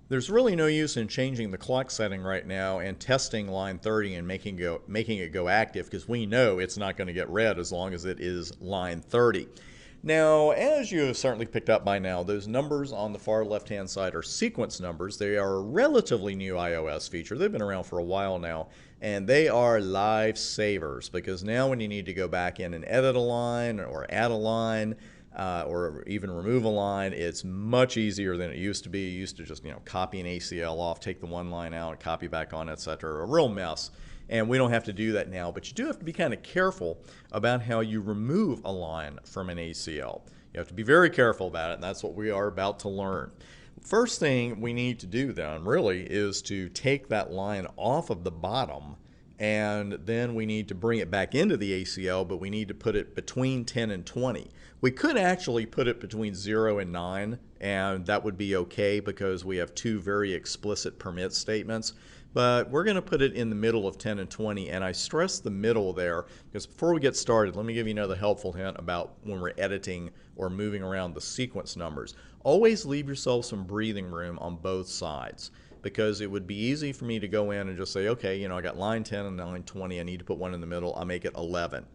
There's really no use in changing the clock setting right now and testing line 30 and making it go active, because we know it's not going to get read as long as it is line 30. Now, as you have certainly picked up by now, those numbers on the far left-hand side are sequence numbers. They are a relatively new iOS feature. They've been around for a while now, and they are lifesavers, because now when you need to go back in and edit a line or add a line, or even remove a line, it's much easier than it used to be. You used to just copy an ACL off, take the one line out, copy back on, etc. A real mess. And we don't have to do that now, but you do have to be kind of careful about how you remove a line from an ACL. You have to be very careful about it, and that's what we are about to learn. First thing we need to do then really is to take that line off of the bottom, and then we need to bring it back into the ACL, but we need to put it between 10 and 20. We could actually put it between 0 and 9, and that would be okay because we have two very explicit permit statements. But we're going to put it in the middle of 10 and 20, and I stress the middle there because before we get started, let me give you another helpful hint about when we're editing or moving around the sequence numbers. Always leave yourself some breathing room on both sides, because it would be easy for me to go in and just say, okay, I got line 10 and line 20, I need to put one in the middle, I'll make it 11.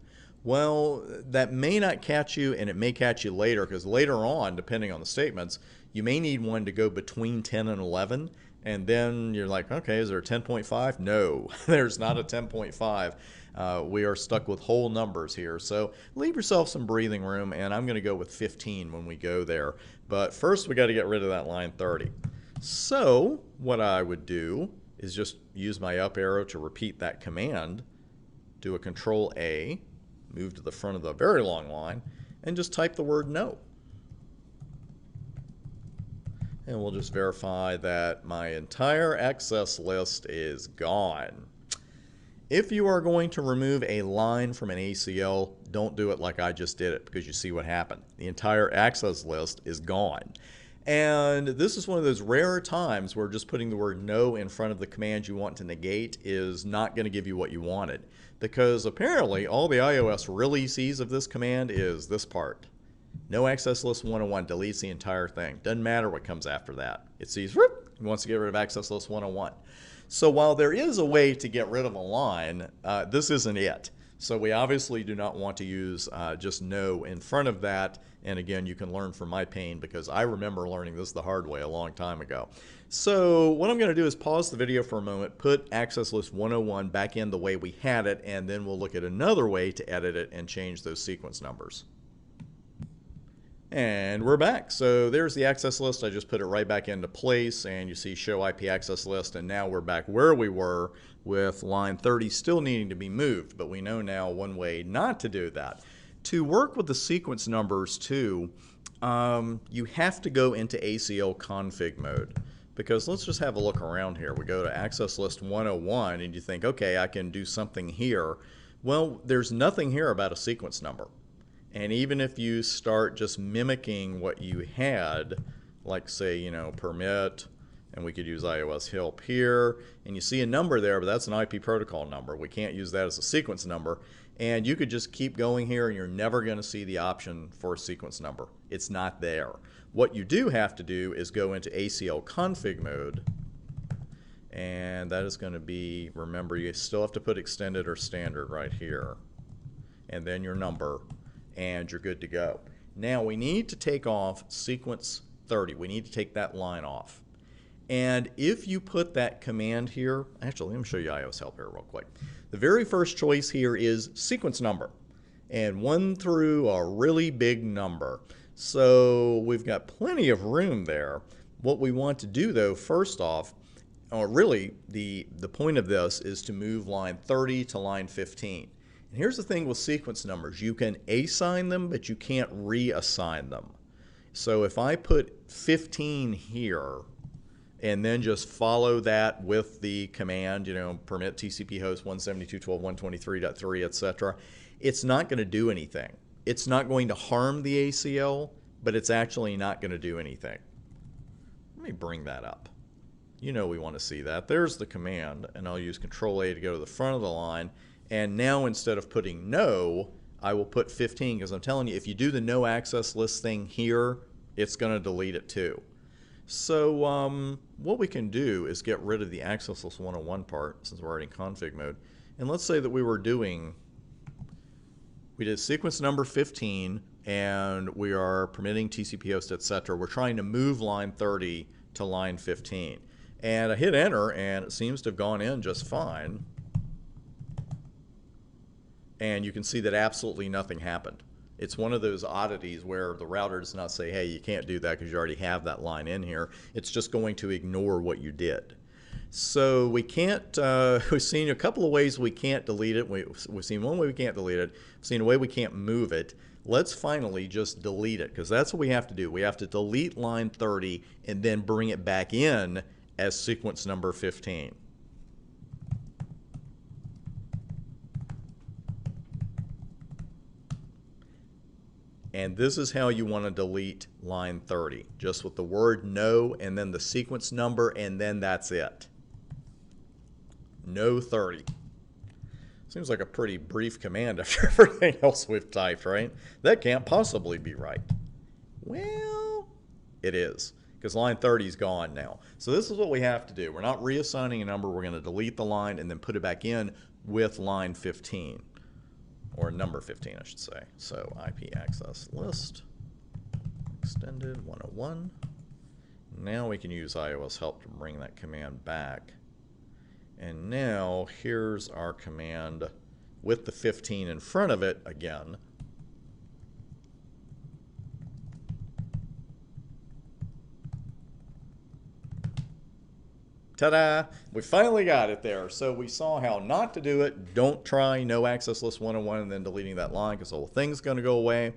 Well, that may not catch you, and it may catch you later, because later on, depending on the statements, you may need one to go between 10 and 11, and then you're like, okay, is there a 10.5? No, there's not a 10.5. We are stuck with whole numbers here, so leave yourself some breathing room, and I'm going to go with 15 when we go there. But first, we got to get rid of that line 30. So what I would do is just use my up arrow to repeat that command, do a Control A, move to the front of the very long line, and just type the word no. And we'll just verify that my entire access list is gone. If you are going to remove a line from an ACL, don't do it like I just did it, because you see what happened. The entire access list is gone. And this is one of those rare times where just putting the word no in front of the command you want to negate is not going to give you what you wanted. Because apparently all the iOS really sees of this command is this part. No access list 101 deletes the entire thing. Doesn't matter what comes after that. It sees, whoop, it wants to get rid of access list 101. So while there is a way to get rid of a line, this isn't it. So we obviously do not want to use just no in front of that. And again, you can learn from my pain, because I remember learning this the hard way a long time ago. So what I'm going to do is pause the video for a moment, put access list 101 back in the way we had it, and then we'll look at another way to edit it and change those sequence numbers. And we're back. So there's the access list. I just put it right back into place, and you see show IP access list, and now we're back where we were with line 30 still needing to be moved. But we know now one way not to do that. To work with the sequence numbers too, you have to go into ACL config mode, because let's just have a look around here. We go to access list 101 and you think, okay, I can do something here. Well, there's nothing here about a sequence number. And even if you start just mimicking what you had, like say, permit, and we could use iOS help here, and you see a number there, but that's an IP protocol number. We can't use that as a sequence number. And you could just keep going here, and you're never going to see the option for a sequence number. It's not there. What you do have to do is go into ACL config mode, and that is going to be, remember, you still have to put extended or standard right here, and then your number, and you're good to go. Now we need to take off sequence 30. We need to take that line off. And if you put that command here, actually let me show you iOS help here real quick. The very first choice here is sequence number, and 1 through a really big number. So we've got plenty of room there. What we want to do though, first off, or really the point of this is to move line 30 to line 15. And here's the thing with sequence numbers. You can assign them, but you can't reassign them. So if I put 15 here, and then just follow that with the command, permit TCP host 172.12.123.3, etc., it's not going to do anything. It's not going to harm the ACL, but it's actually not going to do anything. Let me bring that up. We want to see that. There's the command, and I'll use Control A to go to the front of the line. And now instead of putting no, I will put 15, because I'm telling you, if you do the no access list thing here, it's going to delete it too. So what we can do is get rid of the access list 101 part since we're already in config mode. And let's say that we did sequence number 15 and we are permitting TCP host, etc. We're trying to move line 30 to line 15. And I hit enter and it seems to have gone in just fine. And you can see that absolutely nothing happened. It's one of those oddities where the router does not say, hey, you can't do that because you already have that line in here. It's just going to ignore what you did. So we can't, we've seen a couple of ways we can't delete it. We've seen one way we can't delete it. We've seen a way we can't move it. Let's finally just delete it because that's what we have to do. We have to delete line 30 and then bring it back in as sequence number 15. And this is how you want to delete line 30, just with the word no and then the sequence number, and then that's it. No 30. Seems like a pretty brief command after everything else we've typed, right? That can't possibly be right. Well, it is, because line 30 is gone now. So this is what we have to do. We're not reassigning a number. We're going to delete the line and then put it back in with line 15. Or number 15, I should say. So IP access list, extended 101. Now we can use iOS help to bring that command back. And now here's our command with the 15 in front of it again. Ta-da! We finally got it there. So we saw how not to do it. Don't try no access list 101 and then deleting that line because the whole thing's going to go away.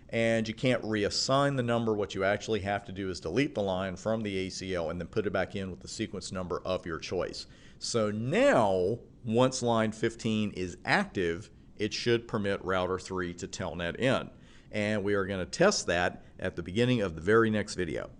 And you can't reassign the number. What you actually have to do is delete the line from the ACL and then put it back in with the sequence number of your choice. So now, once line 15 is active, it should permit router 3 to telnet in. And we are going to test that at the beginning of the very next video.